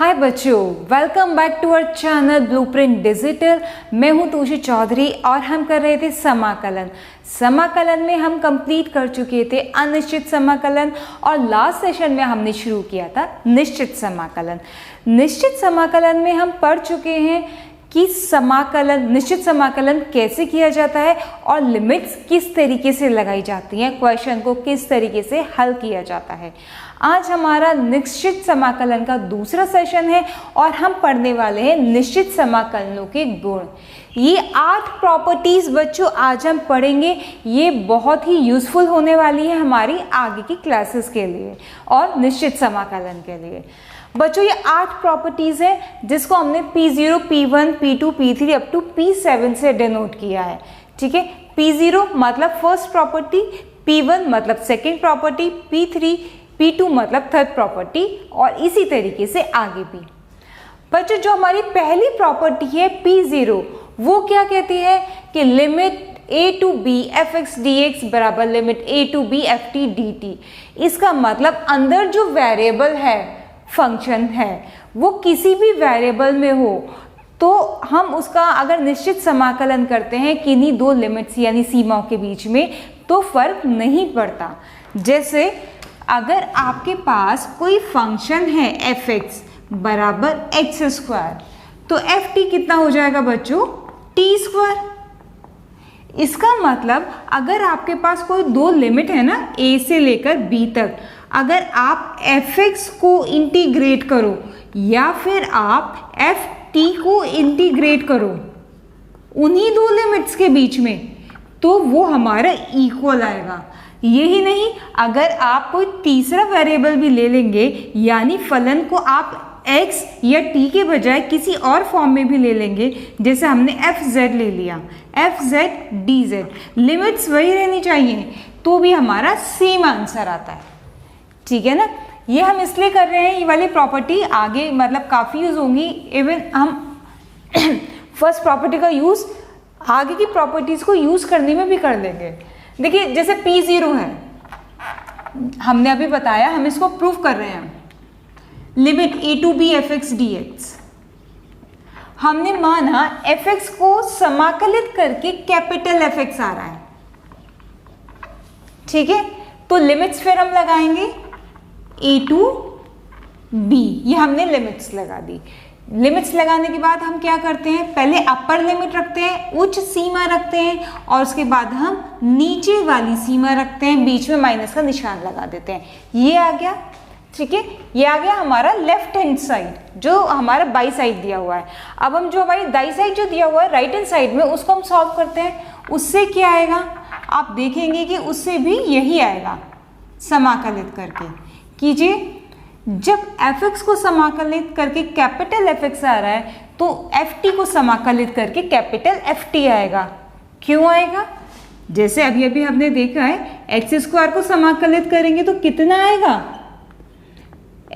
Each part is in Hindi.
हाय बच्चों, welcome back to our channel blueprint digital. मैं हूं तोशी चौधरी और हम कर रहे थे समाकलन। समाकलन में हम कंप्लीट कर चुके थे अनिश्चित समाकलन और लास्ट सेशन में हमने शुरू किया था निश्चित समाकलन। निश्चित समाकलन में हम पढ़ चुके हैं कि समाकलन निश्चित समाकलन कैसे किया जाता है और लिमिट्स किस तरीके से लगाई जाती हैं, क्वेश्चन को किस तरीके से हल किया जाता है। आज हमारा निश्चित समाकलन का दूसरा सेशन है और हम पढ़ने वाले हैं निश्चित समाकलनों के गुण। ये 8 प्रॉपर्टीज बच्चों आज हम पढ़ेंगे। ये बहुत ही यूजफुल होने वाली है हमारी आगे की क्लासेस के लिए और निश्चित समाकलन के लिए। बच्चों ये 8 प्रॉपर्टीज हैं जिसको हमने P0, P1, P2, P3 up to P7 से डिनोट किया है। ठीक है, P0 मतलब फर्स्ट प्रॉपर्टी, P1 मतलब सेकंड प्रॉपर्टी, P3, P2 मतलब थर्ड प्रॉपर्टी और इसी तरीके से आगे भी। बच्चों जो हमारी पहली प्रॉपर्टी है P0 वो क्या कहती है कि limit a to b fx dx बराबर limit a to b ft dt। इसका मतलब अंदर जो वेरिएबल है फंक्शन है वो किसी भी वेरिएबल में हो तो हम उसका अगर निश्चित समाकलन करते हैं किन्हीं दो लिमिट्स यानी सीमाओं के बीच में तो फर्क नहीं पड़ता। जैसे अगर आपके पास कोई फंक्शन है fx बराबर एक्स स्क्वायर तो ft कितना हो जाएगा बच्चों, टी स्क्वायर। इसका मतलब अगर आपके पास कोई दो लिमिट है ना a से लेकर b तक, अगर आप fx को इंटीग्रेट करो या फिर आप ft को इंटीग्रेट करो उन्हीं दो लिमिट्स के बीच में तो वो हमारा इक्वल आएगा। यही नहीं, अगर आप कोई तीसरा वेरिएबल भी ले लेंगे यानी फलन को आप x या t के बजाय किसी और फॉर्म में भी ले लेंगे, जैसे हमने fz ले लिया, fz dz, लिमिट्स वही रहनी चाहिए तो भी हमारा सेम आंसर आता है। ठीक है ना, ये हम इसलिए कर रहे हैं, ये वाली प्रॉपर्टी आगे मतलब काफ़ी यूज़ होंगी। इवन हम फर्स्ट प्रॉपर्टी का यूज़ आगे की प्रॉपर्टीज़ को यूज़ करने में भी कर लेंगे। देखिए जैसे P0 है, हमने अभी बताया, हम इसको प्रूव कर रहे हैं, limit a to b fx dx। हमने माना fx को समाकलित करके कैपिटल fx आ रहा है। ठीक है, तो लिमिट्स फिर हम लगाएंगे a टू b, ये हमने लिमिट्स लगा दी। लिमिट्स लगाने के बाद हम क्या करते हैं, पहले अपर लिमिट रखते हैं, उच्च सीमा रखते हैं और उसके बाद हम नीचे वाली सीमा रखते हैं, बीच में माइनस का निशान लगा देते हैं। ये आ गया। ठीक है, ये आ गया हमारा लेफ्ट हैंड साइड जो हमारा बाई साइड दिया हुआ है। अब हम जो हमारी दाई साइड जो दिया हुआ है राइट हैंड साइड में उसको हम सॉल्व करते हैं। उससे क्या आएगा, आप देखेंगे कि उससे भी यही आएगा, समाकलित करके कीजिए। जब fx को समाकलित करके कैपिटल fx आ रहा है तो ft को समाकलित करके कैपिटल ft आएगा। क्यों आएगा, जैसे अभी अभी हमने देखा है एक्स स्क्वायर को समाकलित करेंगे तो कितना आएगा,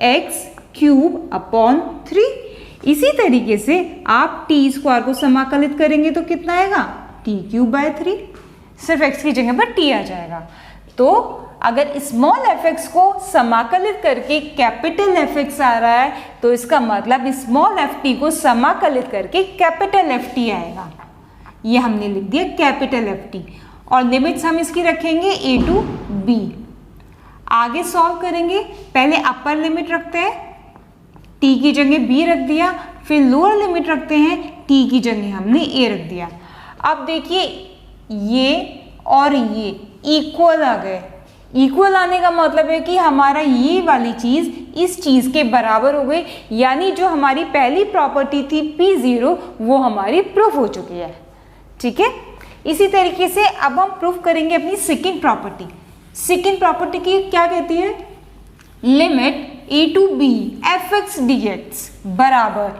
एक्स क्यूब अपॉन 3। इसी तरीके से आप टी स्क्वायर को समाकलित करेंगे तो कितना आएगा, टी क्यूब बाय 3। सिर्फ x की जगह पर t आ जाएगा। तो अगर स्मॉल fx को समाकलित करके कैपिटल fx आ रहा है तो इसका मतलब स्मॉल ft को समाकलित करके कैपिटल ft आएगा। ये हमने लिख दिया कैपिटल ft और लिमिट्स हम इसकी रखेंगे a टू b। आगे सॉल्व करेंगे, पहले अपर लिमिट रखते हैं, t की जगह b रख दिया, फिर लोअर लिमिट रखते हैं, t की जगह हमने a रख दिया। अब देखिए ये और ये इक्वल आ गए। इक्वल आने का मतलब है कि हमारा ये वाली चीज़ इस चीज़ के बराबर हो गई, यानी जो हमारी पहली प्रॉपर्टी थी P0 वो हमारी प्रूफ हो चुकी है। ठीक है, इसी तरीके से अब हम प्रूफ करेंगे अपनी सेकंड प्रॉपर्टी। सेकंड प्रॉपर्टी की क्या कहती है, limit a to b fx dx बराबर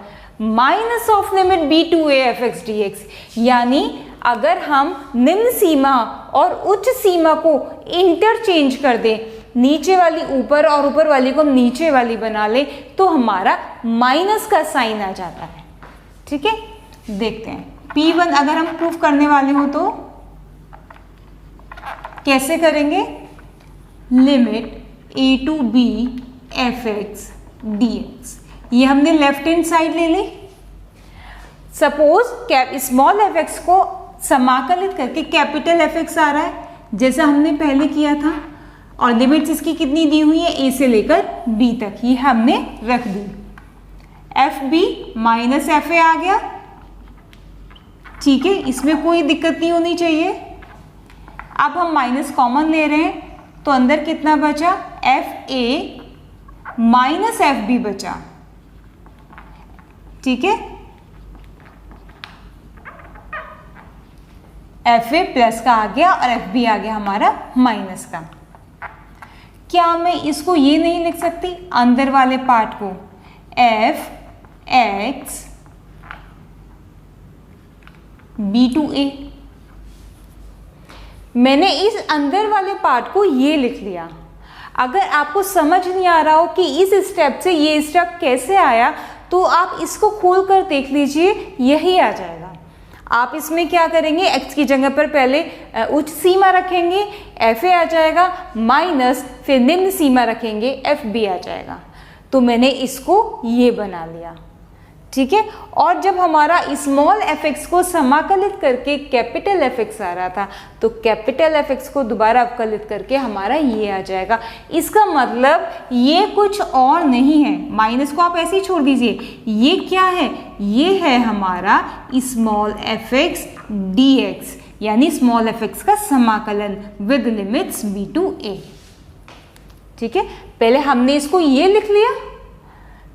minus of limit b to a fx dx। यानी अगर हम निम्न सीमा और उच्च सीमा को इंटरचेंज कर दें, नीचे वाली ऊपर और ऊपर वाली को हम नीचे वाली बना लें तो हमारा माइनस का साइन आ जाता है। ठीक है, देखते हैं P1 अगर हम प्रूफ करने वाले हो तो कैसे करेंगे, limit a to b fx dx। ये हमने लेफ्ट हैंड साइड ले ली। सपोज स्मॉल एफ एक्स को समाकलित करके कैपिटल एफ एक्स आ रहा है जैसा हमने पहले किया था, और लिमिट्स इसकी कितनी दी हुई है, ए से लेकर बी तक, ये हमने रख दी। F B minus F A आ गया, ठीक है, इसमें कोई दिक्कत नहीं होनी चाहिए। अब हम माइनस कॉमन ले रहे हैं तो अंदर कितना बचा, F A minus F B बचा, ठीक है। एफ ए प्लस का आ गया और एफ बी आ गया हमारा माइनस का। क्या मैं इसको ये नहीं लिख सकती अंदर वाले पार्ट को, एफ एक्स बी टू ए। मैंने इस अंदर वाले पार्ट को ये लिख लिया। अगर आपको समझ नहीं आ रहा हो कि इस स्टेप से ये स्टेप कैसे आया, तो आप इसको खोल कर देख लीजिए, यही आ जाएगा। आप इसमें क्या करेंगे, x की जगह पर पहले उच्च सीमा रखेंगे, एफ ए आ जाएगा, माइनस फिर निम्न सीमा रखेंगे, एफ बी आ जाएगा। तो मैंने इसको ये बना लिया, ठीक है। और जब हमारा स्मॉल एफ एक्स को समाकलित करके कैपिटल एफ एक्स आ रहा था, तो कैपिटल एफ एक्स को दोबारा अवकलित करके हमारा ये आ जाएगा। इसका मतलब ये कुछ और नहीं है, माइनस को आप ऐसे ही छोड़ दीजिए, ये क्या है, ये है हमारा small F x D x, यानी स्मॉल एफ एक्स का समाकलन विद लिमिट्स बी टू ए, ठीक है। पहले हमने इसको ये लिख लिया,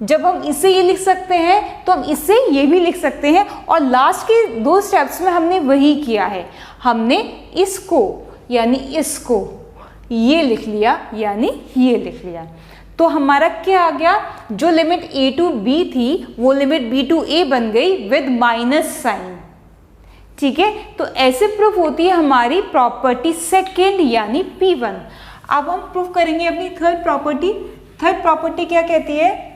जब हम इससे ये लिख सकते हैं तो हम इससे ये भी लिख सकते हैं, और लास्ट के दो स्टेप्स में हमने वही किया है। हमने इसको यानी इसको ये लिख लिया, यानी ये लिख लिया। तो हमारा क्या आ गया, जो लिमिट ए टू बी थी वो लिमिट बी टू ए बन गई विद माइनस साइन, ठीक है। तो ऐसे प्रूफ होती है हमारी प्रॉपर्टी सेकेंड यानी P1। अब हम प्रूफ करेंगे अपनी थर्ड प्रॉपर्टी। थर्ड प्रॉपर्टी क्या कहती है,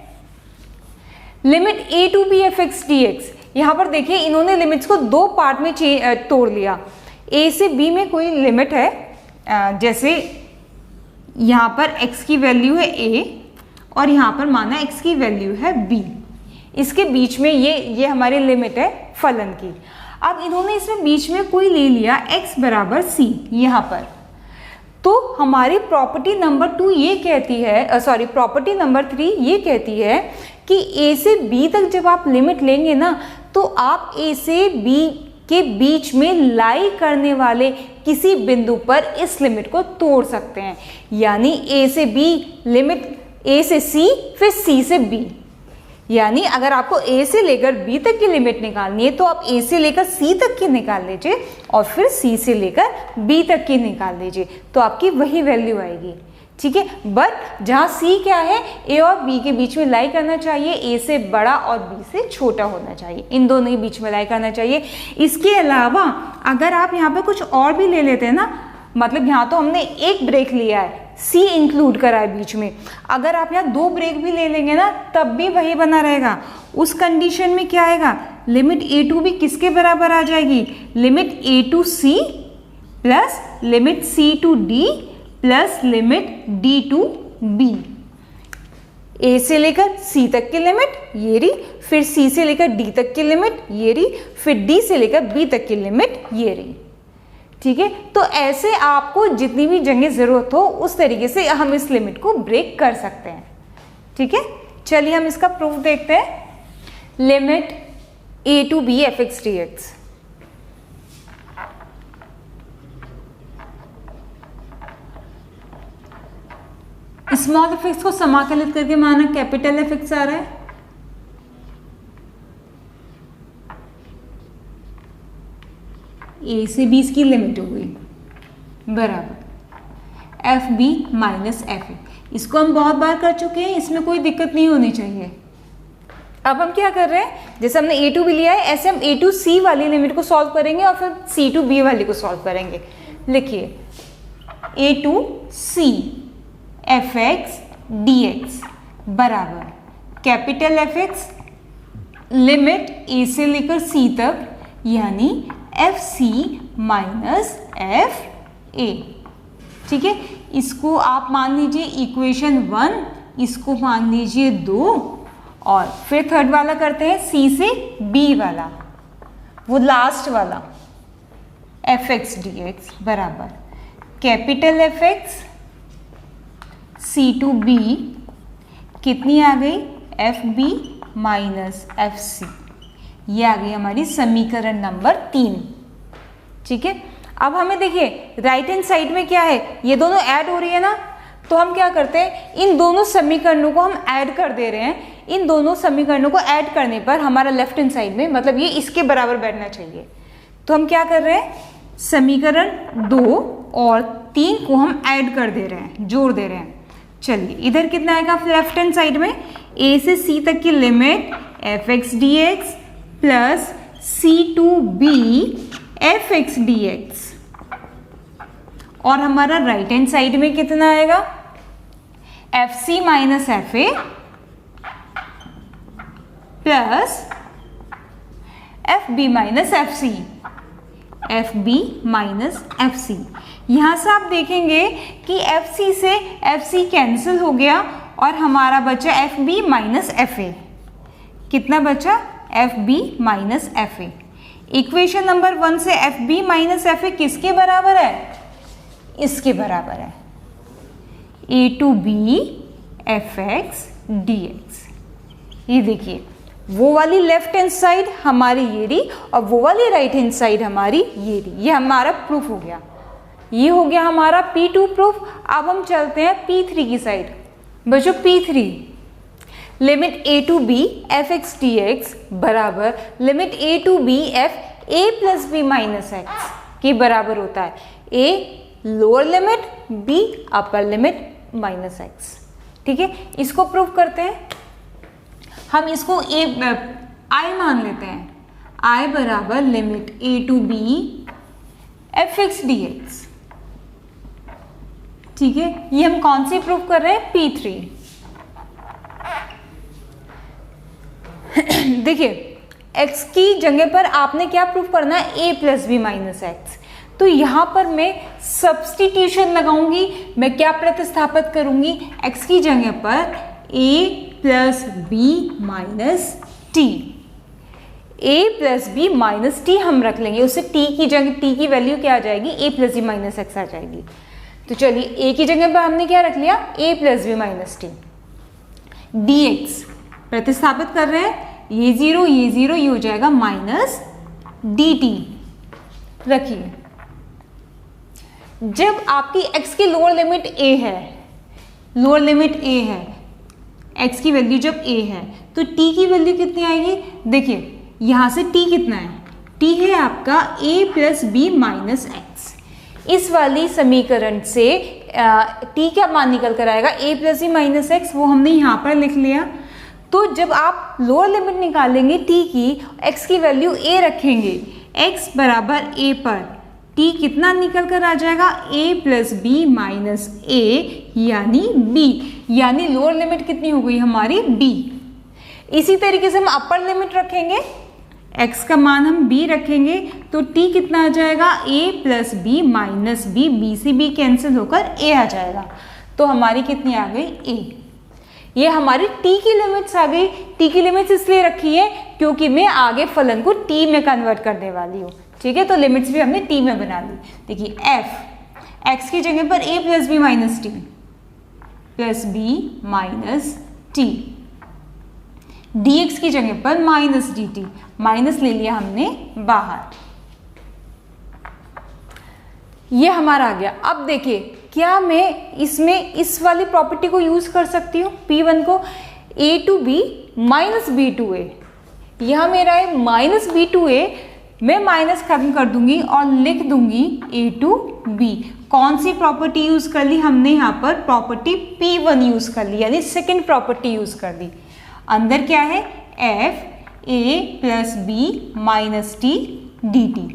limit A to B F x D X. यहाँ पर देखिए इन्होंने लिमिट्स को दो पार्ट में तोड़ लिया। ए से बी में कोई लिमिट है, जैसे यहाँ पर x की वैल्यू है a और यहाँ पर माना x की वैल्यू है b, इसके बीच में ये हमारी लिमिट है फलन की। अब इन्होंने इसमें बीच में कोई ले लिया x बराबर c यहाँ पर, तो हमारी प्रॉपर्टी नंबर 2 ये कहती है, प्रॉपर्टी नंबर 3 ये कहती है कि a से b तक जब आप लिमिट लेंगे ना, तो आप a से b के बीच में लाई करने वाले किसी बिंदु पर इस लिमिट को तोड़ सकते हैं। यानी a से b लिमिट, a से c फिर c से b, यानी अगर आपको a से लेकर b तक की लिमिट निकालनी है तो आप a से लेकर c तक की निकाल लीजिए और फिर c से लेकर b तक की निकाल लीजिए, तो आपकी वही वैल्यू आएगी, ठीक है। बट जहाँ c क्या है, a और b के बीच में लाई करना चाहिए, a से बड़ा और b से छोटा होना चाहिए, इन दोनों के बीच में लाई करना चाहिए। इसके अलावा अगर आप यहाँ पे कुछ और भी ले लेते हैं ना, मतलब यहाँ तो हमने एक ब्रेक लिया है, c इंक्लूड करा है बीच में, अगर आप यहाँ 2 ब्रेक भी ले लेंगे ना तब भी वही बना रहेगा। उस कंडीशन में क्या आएगा, लिमिट a टू b किसके बराबर आ जाएगी, limit a to c plus limit c to d plus limit d to b। a से लेकर c तक की लिमिट ये रही, फिर c से लेकर d तक की लिमिट ये रही, फिर d से लेकर b तक की लिमिट ये रही, ठीक है। तो ऐसे आपको जितनी भी जगह जरूरत हो उस तरीके से हम इस लिमिट को ब्रेक कर सकते हैं, ठीक है। चलिए हम इसका प्रूफ देखते हैं। Limit a to b F x D X, small F X को समाकलित करके माना कैपिटल एफ एक्स आ रहा है, a से b की लिमिट हो गई बराबर F B minus F A. इसको हम बहुत बार कर चुके हैं, इसमें कोई दिक्कत नहीं होनी चाहिए। अब हम क्या कर रहे हैं, जैसे हमने a टू b लिया है ऐसे हम a टू c वाली लिमिट को सॉल्व करेंगे और फिर c टू b वाली को सॉल्व करेंगे। लिखिए a to c F x D X बराबर capital F X limit a से लेकर c तक, यानी F C minus F A, ठीक है। इसको आप मान लीजिए इक्वेशन 1, इसको मान लीजिए 2 और फिर थर्ड वाला करते हैं सी से बी वाला, वो लास्ट वाला, एफ एक्स डी एक्स बराबर capital F X C to B कितनी आ गई, F B minus F C. ये आ गई हमारी समीकरण नंबर 3। ठीक है, अब हमें देखिए राइट हैंड साइड में क्या है, ये दोनों ऐड हो रही है ना, तो हम क्या करते हैं, इन दोनों समीकरणों को हम ऐड कर दे रहे हैं। इन दोनों समीकरणों को ऐड करने पर हमारा लेफ्ट हैंड साइड में, मतलब ये इसके बराबर बैठना चाहिए। तो हम क्या कर रहे हैं, समीकरण 2 और 3 को हम ऐड कर दे रहे हैं, जोड़ दे रहे हैं। चलिए इधर कितना आएगा लेफ्ट हैंड साइड में, a से c तक की limit F x D X plus C to B F x D X, और हमारा राइट हैंड साइड में कितना आएगा, F C minus F A plus F B minus F C, F B minus F C. यहां से आप देखेंगे कि एफ सी से एफ सी कैंसिल हो गया और हमारा बचा F B minus F A. कितना बचा, F B minus F A. Equation number 1 से F B minus F A किसके बराबर है, इसके बराबर है, A to B F x D x. ये देखिए वो वाली लेफ्ट हैंड साइड हमारी ये रही और वो वाली राइट हैंड साइड हमारी ये रही। ये हमारा प्रूफ हो गया, ये हो गया हमारा P2 प्रूफ। अब हम चलते हैं P3 की साइड। बच्चों P3 limit a to B F x D X बराबर limit a to B F A plus B minus X के बराबर होता है। a lower limit, b upper limit minus X. ठीक है, इसको प्रूव करते हैं। हम इसको आई मान लेते हैं, i बराबर limit a to B F x D X. ठीक है, ये हम कौन सी प्रूव कर रहे हैं, P3। देखिए x की जगह पर आपने क्या प्रूव करना है, a plus B minus X. तो यहां पर मैं सब्सटीट्यूशन लगाऊंगी, मैं क्या प्रतिस्थापित करूंगी, x की जगह पर a plus B minus T, a plus B minus T हम रख लेंगे। उससे t की जगह t की वैल्यू क्या आ जाएगी, a plus B minus X आ जाएगी। तो चलिए a की जगह पर हमने क्या रख लिया, a plus B minus T. dx प्रतिस्थापित कर रहे हैं, ये जीरो ये हो जाएगा माइनस डी टी। रखिए जब आपकी x की लोअर लिमिट a है, लोअर लिमिट a है, x की वैल्यू जब a है तो t की वैल्यू कितनी आएगी। देखिए यहां से t कितना है, t है आपका a plus B minus X. इस वाली समीकरण से t क्या मान निकल कर आएगा, a plus B minus X, वो हमने यहाँ पर लिख लिया। तो जब आप लोअर लिमिट निकालेंगे t की, x की वैल्यू a रखेंगे, x बराबर a पर t कितना निकल कर आ जाएगा, a प्लस बी माइनस ए यानी b, यानी लोअर लिमिट कितनी हो गई हमारी b। इसी तरीके से हम अपर लिमिट रखेंगे, x का मान हम b रखेंगे तो t कितना आ जाएगा, a plus B minus b, b से b कैंसिल होकर a आ जाएगा। तो हमारी कितनी आ गई, a। ये हमारी t की लिमिट्स आ गई। t की लिमिट्स इसलिए रखी है क्योंकि मैं आगे फलन को t में कन्वर्ट करने वाली हूँ। ठीक है, तो लिमिट्स भी हमने t में बना ली। देखिए f x की जगह पर a plus B minus T plus B minus T, dx की जगह पर माइनस डी टी, माइनस ले लिया हमने बाहर, ये हमारा आ गया। अब देखिए क्या मैं इसमें इस वाली प्रॉपर्टी को यूज कर सकती हूँ, P1 को, a to B minus B to A. यह मेरा है माइनस बी टू ए, मैं माइनस खत्म कर दूंगी और लिख दूंगी a टू बी। कौन सी प्रॉपर्टी यूज कर ली हमने, यहाँ पर प्रॉपर्टी P1 यूज कर ली, यानी सेकेंड प्रॉपर्टी यूज कर दी। अंदर क्या है, f a plus B minus T D T.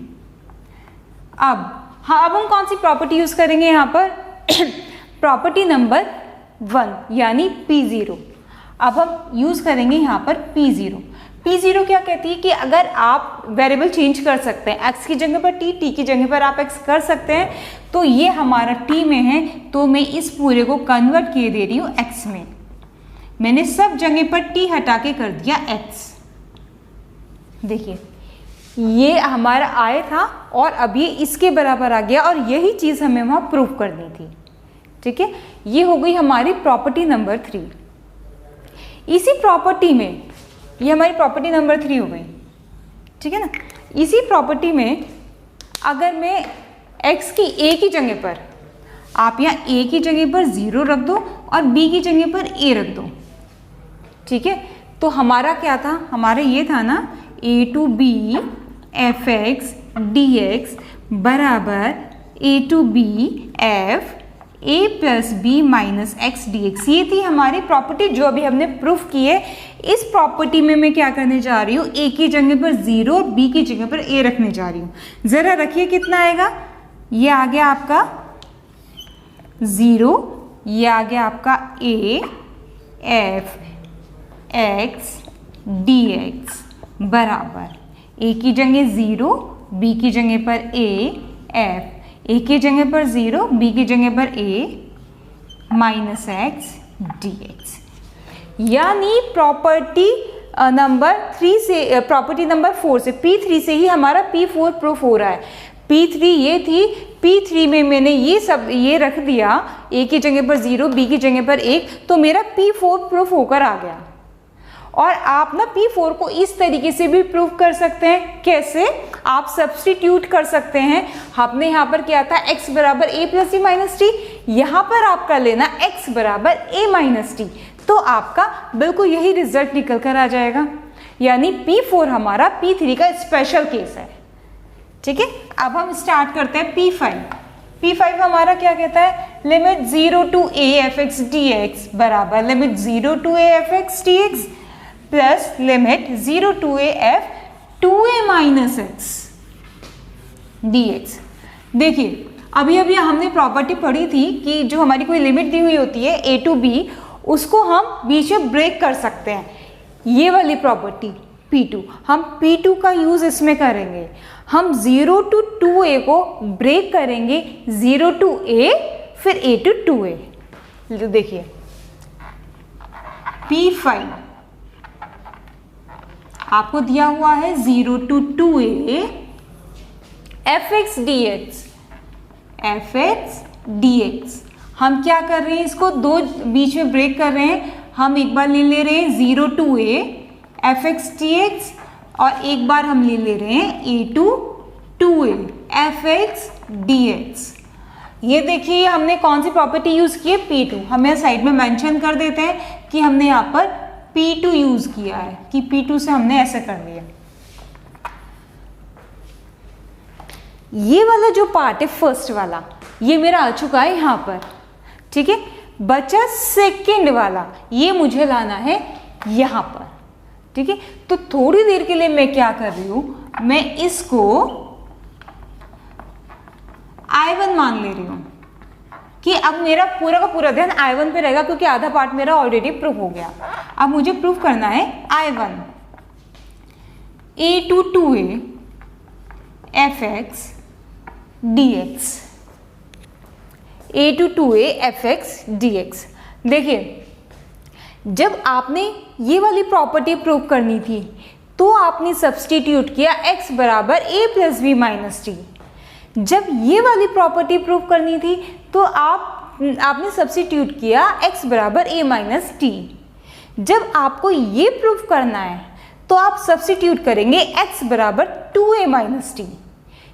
अब हम कौन सी प्रॉपर्टी यूज करेंगे यहाँ पर, प्रॉपर्टी नंबर 1 यानी P0। अब हम यूज करेंगे यहाँ पर P0। P0 क्या कहती है कि अगर आप वेरिएबल चेंज कर सकते हैं, x की जगह पर t की जगह पर आप x कर सकते हैं, तो ये हमारा t में है तो मैं इस पूरे को कन्वर्ट किए दे रही हूँ x में। मैंने सब जगह पर टी हटा के कर दिया x। देखिए ये हमारा आय था और अब ये इसके बराबर आ गया और यही चीज़ हमें वहाँ प्रूव करनी थी। ठीक है, ये हो गई हमारी प्रॉपर्टी नंबर 3। इसी प्रॉपर्टी में, ये हमारी प्रॉपर्टी नंबर 3 हो गई। ठीक है ना, इसी प्रॉपर्टी में अगर मैं x की a की जगह पर, आप यहाँ a की जगह पर 0 रख दो और b की जगह पर a रख दो। ठीक है, तो हमारा क्या था, हमारा ये था ना a to b fx dx बराबर a to b f a plus B minus X D x. ये थी हमारी प्रॉपर्टी जो अभी हमने प्रूफ की है। इस प्रॉपर्टी में मैं क्या करने जा रही हूँ, a की जगह पर 0 और b की जगह पर a रखने जा रही हूँ। ज़रा रखिए कितना आएगा, ये आ गया आपका 0, ये आ गया आपका a f x dx बराबर a की जगह 0, b की जगह पर a f, a की जगह पर 0, b की जगह पर a minus X D x. यानी प्रॉपर्टी नंबर 3 से, प्रॉपर्टी नंबर 4 से, P3 से ही हमारा P4 प्रूफ हो रहा है। P3 ये थी, P3 में मैंने ये सब ये रख दिया, a की जगह पर 0, b की जगह पर 1, तो मेरा P4 प्रूफ होकर आ गया। और आप ना P4 को इस तरीके से भी प्रूव कर सकते हैं। कैसे, आप सब्स्टिट्यूट कर सकते हैं। आपने यहाँ पर क्या था, x बराबर a plus C minus T, यहाँ पर आपका लेना x बराबर a माइनस टी, तो आपका बिल्कुल यही रिजल्ट निकल कर आ जाएगा। यानी P4 हमारा P3 का स्पेशल केस है। ठीक है, अब हम स्टार्ट करते हैं P5। P5 हमारा क्या कहता है, limit 0 to a fx dx बराबर limit 0 to a fx dx plus limit 0 to a f 2a minus X dx। देखिए अभी हमने प्रॉपर्टी पढ़ी थी कि जो हमारी कोई लिमिट दी हुई होती है a टू b, उसको हम बीच में ब्रेक कर सकते हैं। ये वाली प्रॉपर्टी P2, हम P2 का यूज इसमें करेंगे। हम 0 टू 2a को ब्रेक करेंगे, 0 टू a फिर a टू 2a। तो देखिए P5 आपको दिया हुआ है 0 टू 2a fx dx। हम क्या कर रहे हैं, इसको दो बीच में ब्रेक कर रहे हैं। हम एक बार ले रहे हैं 0 टू a fx dx और एक बार हम ले रहे हैं a to 2a fx dx। ये देखिए हमने कौन सी प्रॉपर्टी यूज की है, P2। हम यहाँ साइड में मेंशन कर देते हैं कि हमने यहाँ पर P2 यूज किया है, कि P2 से हमने ऐसे कर लिया। ये वाला जो पार्ट है फर्स्ट वाला, ये मेरा आ चुका है यहाँ पर। ठीक है, बचा सेकंड वाला, ये मुझे लाना है यहाँ पर। ठीक है, तो थोड़ी देर के लिए मैं क्या कर रही हूँ, मैं इसको I1 मान ले रही हूँ कि अब मेरा पूरा का पूरा ध्यान I1 पे रहेगा, क्योंकि आधा पार्ट मेरा ऑलरेडी प्रूफ हो गया। अब मुझे प्रूफ करना है I1 a to 2a fx dx, a to 2a fx dx। देखिए जब आपने ये वाली प्रॉपर्टी प्रूव करनी थी तो आपने सब्स्टिट्यूट किया x बराबर a plus B minus T. जब ये वाली प्रॉपर्टी प्रूव करनी थी तो आपने सब्स्टिट्यूट किया x बराबर a माइनस टी। जब आपको ये प्रूव करना है तो आप सब्स्टिट्यूट करेंगे x बराबर 2a माइनस टी।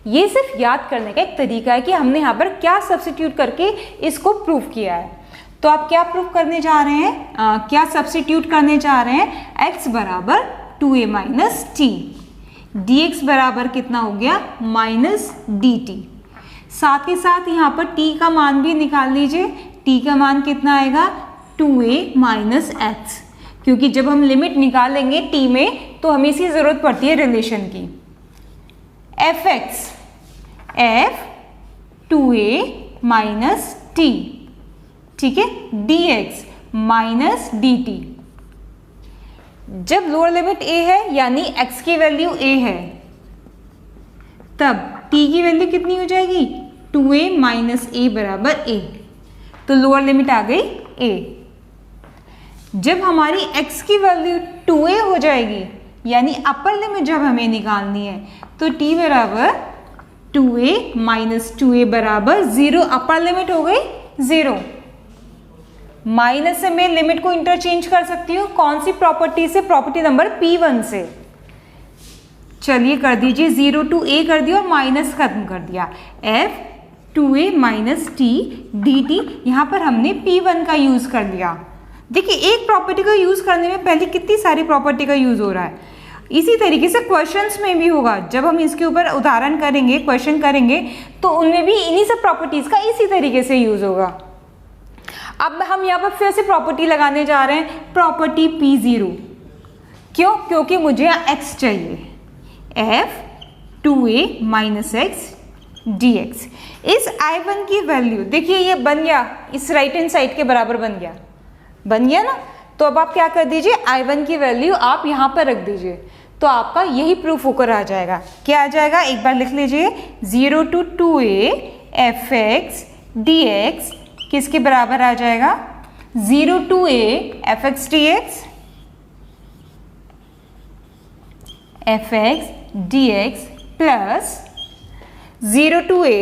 ये सिर्फ याद करने का एक तरीका है कि हमने यहाँ पर क्या सब्स्टिट्यूट करके इसको प्रूव किया है। तो आप क्या प्रूव करने जा रहे हैं, क्या सब्स्टिट्यूट करने जा रहे हैं, x बराबर 2a माइनस टी, dx बराबर कितना हो गया, माइनस dt। साथ ही साथ यहाँ पर t का मान भी निकाल लीजिए। t का मान कितना आएगा, 2a माइनस x, क्योंकि जब हम लिमिट निकालेंगे t में तो हमें इसकी जरूरत पड़ती है रिलेशन की। fx f 2a minus t, ठीक है, dx माइनस dt। जब लोअर लिमिट a है यानी x की वैल्यू a है, तब t की वैल्यू कितनी हो जाएगी, 2a माइनस a बराबर a। तो लोअर लिमिट आ गई a। जब हमारी x की वैल्यू 2a हो जाएगी, यानी अपर लिमिट जब हमें निकालनी है, तो t बराबर 2a माइनस 2a बराबर 0, अपर लिमिट हो गई 0। माइनस से मैं लिमिट को इंटरचेंज कर सकती हूँ, कौन सी प्रॉपर्टी से? प्रॉपर्टी नंबर P1 से। चलिए कर दीजिए, 0 to a कर दिया और माइनस खत्म कर दिया। f 2a minus t dt, यहाँ पर हमने P1 का यूज कर लिया। देखिए एक प्रॉपर्टी का यूज करने में पहले कितनी सारी प्रॉपर्टी का यूज हो रहा है। इसी तरीके से क्वेश्चंस में भी होगा, जब हम इसके ऊपर उदाहरण करेंगे, क्वेश्चन करेंगे, तो उनमें भी इन्हीं सब प्रॉपर्टीज का इसी तरीके से यूज होगा। अब हम यहाँ पर फिर से प्रॉपर्टी लगाने जा रहे हैं, प्रॉपर्टी P0। क्यों? क्योंकि मुझे यहाँ x चाहिए। f 2a minus X dx। इस I1 की वैल्यू देखिए ये बन गया, इस राइट हैंड साइड के बराबर बन गया ना। तो अब आप क्या कर दीजिए, I1 की वैल्यू आप यहाँ पर रख दीजिए, तो आपका यही प्रूफ होकर आ जाएगा। क्या आ जाएगा? एक बार लिख लीजिए, 0 to 2a fx dx किसके बराबर आ जाएगा? 0 to a fx dx, fx dx plus 0 to a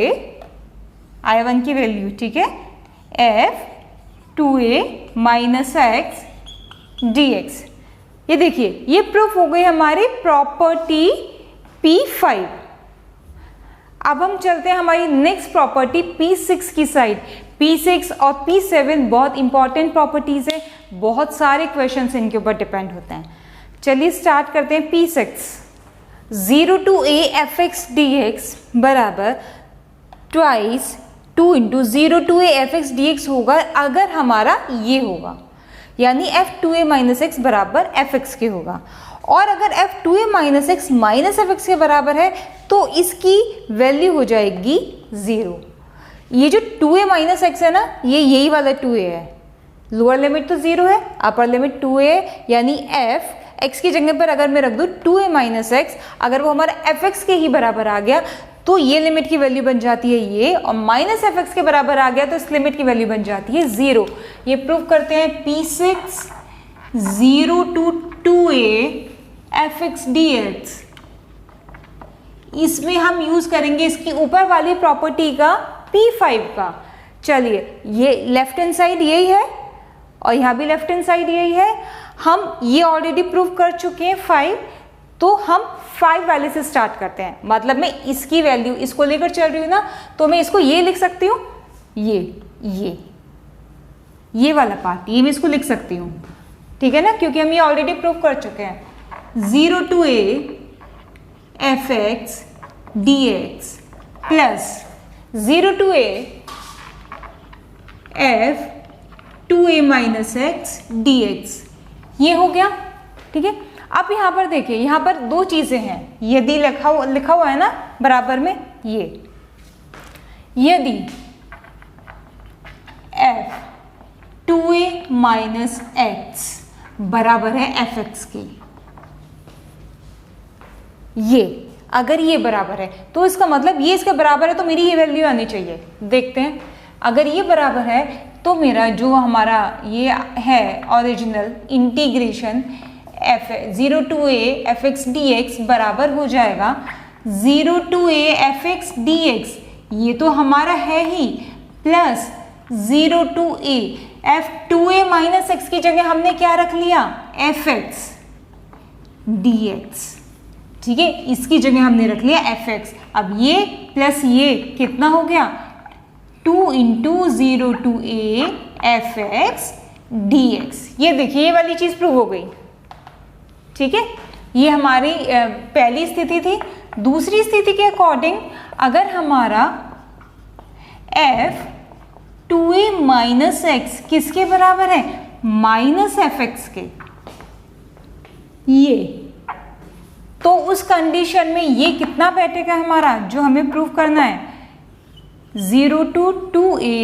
I1 की वैल्यू, ठीक है, f 2a minus X dx। ये देखिए ये प्रूफ हो गई हमारी प्रॉपर्टी P5। अब हम चलते हैं हमारी नेक्स्ट प्रॉपर्टी P6 की साइड। P6 और P7 बहुत इंपॉर्टेंट प्रॉपर्टीज है, बहुत सारे क्वेश्चंस इनके ऊपर डिपेंड होते हैं। चलिए स्टार्ट करते हैं। P6 0 to a fx dx बराबर twice 2 into 0 to a fx dx होगा अगर हमारा ये होगा, यानी f 2a माइनस एक्स बराबर fx के होगा। और अगर f 2a minus x minus fx के बराबर है तो इसकी वैल्यू हो जाएगी 0। ये जो 2a माइनस एक्स है ना, ये यही वाला 2a है। लोअर लिमिट तो 0 है, अपर लिमिट 2a, यानी f x की जगह पर अगर मैं रख दूँ 2a माइनस एक्स, अगर वो हमारा fx के ही बराबर आ गया तो ये लिमिट की वैल्यू बन जाती है ये, और माइनस fx के बराबर आ गया तो इस लिमिट की वैल्यू बन जाती है 0। ये प्रूव करते हैं। P6 0 to 2a fx dx, इसमें हम यूज करेंगे इसकी ऊपर वाली प्रॉपर्टी का P5 का। चलिए ये लेफ्ट हैंड साइड यही है और यहाँ भी लेफ्ट हैंड साइड यही है। हम ये ऑलरेडी प्रूव कर चुके हैं 5, तो हम 5 वाले से स्टार्ट करते हैं। मतलब मैं इसकी वैल्यू इसको लेकर चल रही हूँ ना, तो मैं इसको ये लिख सकती हूँ, ये वाला पार्ट ये मैं इसको लिख सकती हूँ, ठीक है ना, क्योंकि हम ये ऑलरेडी प्रूव कर चुके हैं। 0 to a fx dx plus 0 to a f 2a minus X dx, ये हो गया, ठीक है। अब यहाँ पर देखिए, यहाँ पर दो चीजें हैं, यदि लिखा हुआ है ना बराबर में, ये यदि f 2a माइनस एक्स बराबर है fx के, ये अगर ये बराबर है तो इसका मतलब ये इसके बराबर है, तो मेरी ये वैल्यू आनी चाहिए। देखते हैं, अगर ये बराबर है तो मेरा जो हमारा ये है original integration f 0 to a fx dx बराबर हो जाएगा 0 to a fx dx, ये तो हमारा है ही, plus 0 to a f 2a minus X की जगह हमने क्या रख लिया, fx dx, ठीक है, इसकी जगह हमने रख लिया fx। अब ये प्लस ये कितना हो गया, 2 into 0 to a fx dx। ये देखिए ये वाली चीज प्रूव हो गई, ठीक है। ये हमारी पहली स्थिति थी। दूसरी स्थिति के अकॉर्डिंग अगर हमारा f 2a माइनस एक्स किसके बराबर है, माइनस fx के, ये तो उस कंडीशन में ये कितना बैठेगा हमारा, जो हमें प्रूव करना है, 0 to 2a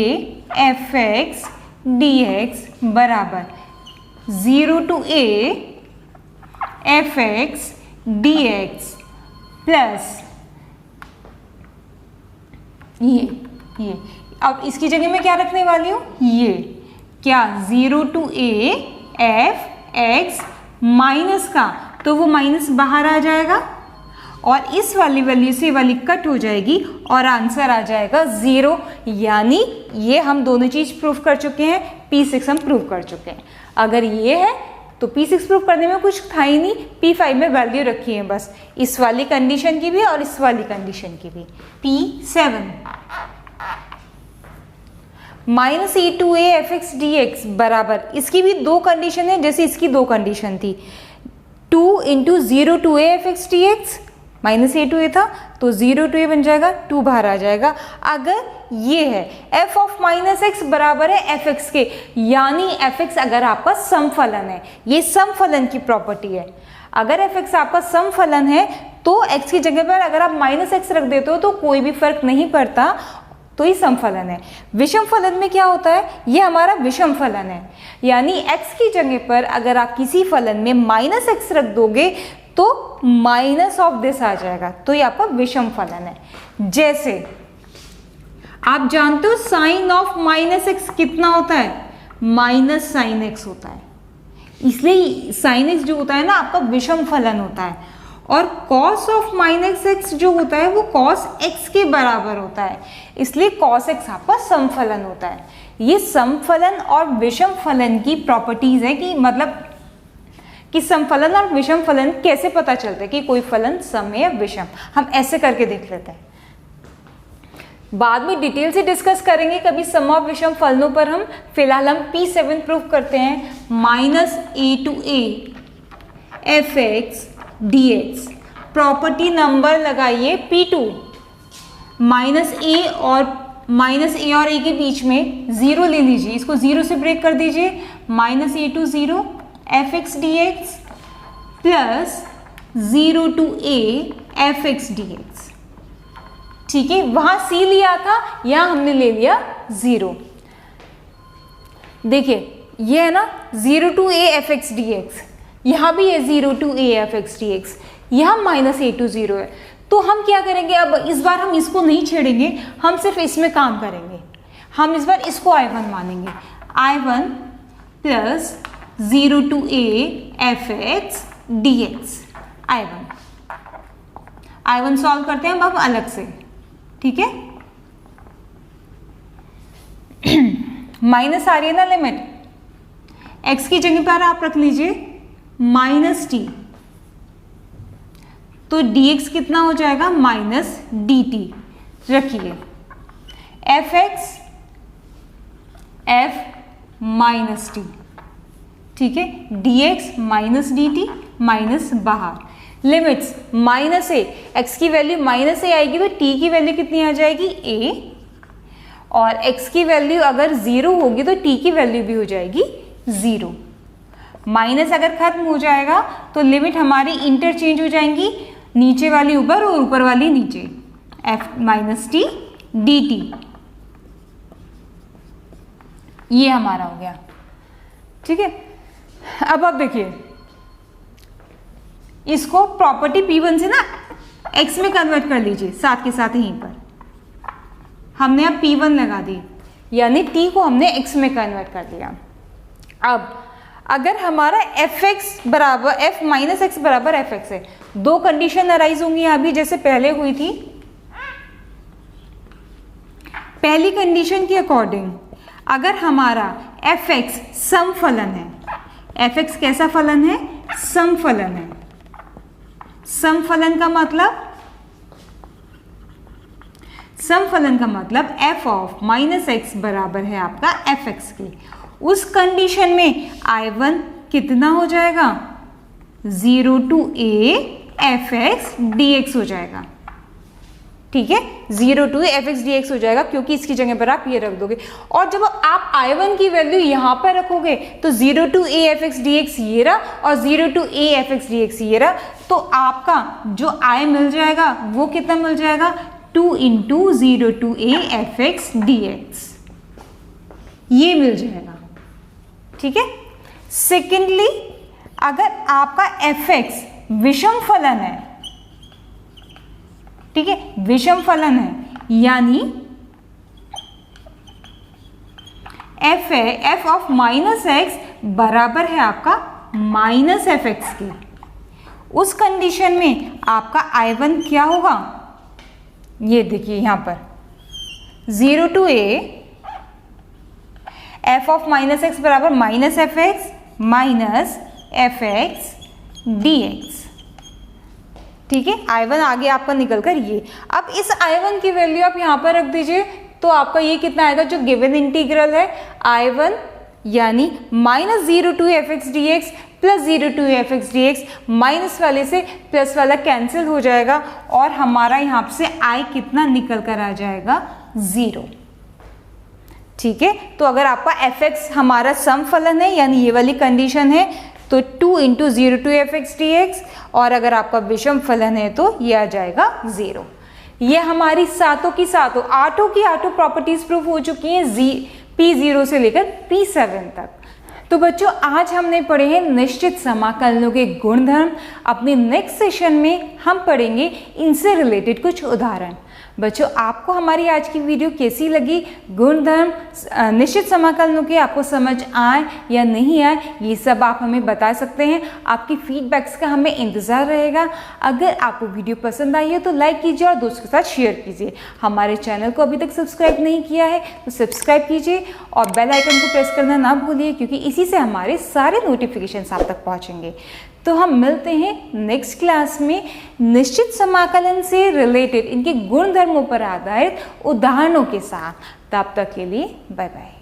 fx dx बराबर 0 to a fx dx plus ये अब इसकी जगह में क्या रखने वाली हूँ, ये क्या 0 to a f X minus का, तो वो माइनस बाहर आ जाएगा और इस वाली वैल्यू से वाली कट हो जाएगी और आंसर आ जाएगा 0। यानी ये हम दोनों चीज प्रूव कर चुके हैं, P6 हम प्रूव कर चुके हैं। अगर ये है तो P6 प्रूव करने में कुछ था ही नहीं, P5 में वैल्यू रखी है बस, इस वाली कंडीशन की भी और इस वाली कंडीशन की भी। P7 minus E2A fx dx बराबर, इसकी भी दो कंडीशन है जैसे इसकी दो कंडीशन थी, 2 into 0 to A F x D X, minus A2A था तो 0 टू ए बन जाएगा, 2 बाहर आ जाएगा। अगर ये है f ऑफ माइनस एक्स बराबर है एफ एक्स के, यानी एफ एक्स अगर आपका समफलन है, ये समफलन की प्रॉपर्टी है। अगर एफ एक्स आपका समफलन है तो x की जगह पर अगर आप माइनस एक्स रख देते हो तो कोई भी फर्क नहीं पड़ता, तो ये समफलन है। विषम फलन में क्या होता है, ये हमारा विषम फलन है, यानी x की जगह पर अगर आप किसी फलन में माइनस एक्स रख दोगे तो माइनस ऑफ दिस आ जाएगा, तो ये आपका विषम फलन है। जैसे आप जानते हो साइन ऑफ माइनस एक्स कितना होता है, माइनस साइन एक्स होता है, इसलिए साइन एक्स जो होता है ना आपका विषम फलन होता है, और कॉस ऑफ माइनस एक्स जो होता है वो कॉस एक्स के बराबर होता है, इसलिए कॉस एक्स आपका समफलन होता है। ये समफलन और विषम फलन की प्रॉपर्टीज है कि मतलब कि समफलन और विषम फलन कैसे पता चलता है कि कोई फलन सम है या विषम, हम ऐसे करके देख लेते हैं। बाद में डिटेल से डिस्कस करेंगे कभी सम और विषम फलनों पर हम, फिलहाल हम P7 प्रूव करते हैं। Minus A2A F x D x, property number लगाइए P2, माइनस ए और ए के बीच में 0 ले लीजिए, इसको 0 से ब्रेक कर दीजिए, minus A2 0 F x D X plus 0 to A F x D X. ठीक है, वहां C लिया था, यहां हमने ले लिया 0। देखिए ये है ना 0 to A F x D X, यहां भी है 0 to A F x D X, यहां माइनस A2 0 है। तो हम क्या करेंगे, अब इस बार हम इसको नहीं छेड़ेंगे, हम सिर्फ इसमें काम करेंगे। हम इस बार इसको I1 मानेंगे, I1 plus 0 to A F x D x, I1 solve करते हैं अब हम अलग से। ठीक है, माइनस आ रही है ना लिमिट, x की जगह पर आप रख लीजिए माइनस टी, तो dx कितना हो जाएगा, माइनस dt। रखिए F x F minus T, ठीक है, dx माइनस dt माइनस बाहर, लिमिट्स माइनस ए, एक्स की वैल्यू माइनस ए आएगी तो t की वैल्यू कितनी आ जाएगी a, और x की वैल्यू अगर 0 होगी तो t की वैल्यू भी हो जाएगी 0। माइनस अगर खत्म हो जाएगा तो लिमिट हमारी इंटरचेंज हो जाएंगी, नीचे वाली ऊपर और ऊपर वाली नीचे, f minus T D T, ये हमारा हो गया। ठीक है, अब आप देखिए इसको प्रॉपर्टी P1 से ना x में कन्वर्ट कर लीजिए, साथ के साथ यहीं पर हमने अब P1 लगा दी, यानी t को हमने x में कन्वर्ट कर दिया। अब अगर हमारा fx बराबर f माइनस एक्स बराबर fx है, दो कंडीशन अराइज होंगी अभी जैसे पहले हुई थी। पहली कंडीशन के अकॉर्डिंग अगर हमारा fx समफलन है, fx कैसा फलन है, समफलन है। समफलन का मतलब f ऑफ माइनस एक्स बराबर है आपका fx के। उस कंडीशन में I1 कितना हो जाएगा, 0 to a f x D x हो जाएगा। ठीक है, 0 to f x D x हो जाएगा क्योंकि इसकी जगह पर आप ये रख दोगे, और जब आप I1 की वैल्यू यहां पर रखोगे तो 0 to A F x D x ये रहा और 0 to A F x D x ये रहा, तो आपका जो I मिल जाएगा वो कितना मिल जाएगा, 2 into 0 to A F x D x, ये मिल जाएगा। ठीक है, सेकेंडली अगर आपका एफ एक्स विषम फलन है, ठीक है, विषम फलन है, यानी एफ ऑफ माइनस एक्स बराबर है आपका माइनस एफ एक्स के, उस कंडीशन में आपका I1 क्या होगा, ये देखिए यहाँ पर 0 to a f of minus X बराबर minus F X minus F x D X. ठीक है, I1 आगे आपका निकल कर ये, अब इस I1 की वैल्यू आप यहाँ पर रख दीजिए तो आपका ये कितना आएगा, जो गिवन इंटीग्रल है I1 यानी minus 0 to F x D X plus 0 to F x D X, minus वाले से प्लस वाला कैंसिल हो जाएगा और हमारा यहाँ से I कितना निकल कर आ जाएगा, 0। ठीक है, तो अगर आपका एफ एक्स हमारा सम फलन है यानी ये वाली कंडीशन है तो 2 into 0 to F x D X, और अगर आपका विषम फलन है तो ये आ जाएगा 0। ये हमारी सातों की सातों आठों प्रॉपर्टीज प्रूफ हो चुकी हैं P0 से लेकर P7 तक। तो बच्चों आज हमने पढ़े हैं निश्चित समाकलनों के गुणधर्म। अपने नेक्स्ट सेशन में हम पढ़ेंगे इनसे रिलेटेड कुछ उदाहरण। बच्चों आपको हमारी आज की वीडियो कैसी लगी, गुणधर्म निश्चित समाकलनों के आपको समझ आए या नहीं आए, ये सब आप हमें बता सकते हैं। आपकी फीडबैक्स का हमें इंतज़ार रहेगा। अगर आपको वीडियो पसंद आई है तो लाइक कीजिए और दोस्तों के साथ शेयर कीजिए। हमारे चैनल को अभी तक सब्सक्राइब नहीं किया है तो सब्सक्राइब कीजिए और बेल आइकन को प्रेस करना ना भूलिए, क्योंकि इसी से हमारे सारे नोटिफिकेशंस आप तक पहुँचेंगे। तो हम मिलते हैं नेक्स्ट क्लास में निश्चित समाकलन से रिलेटेड इनके गुणधर्मों पर आधारित उदाहरणों के साथ। तब तक के लिए बाय बाय।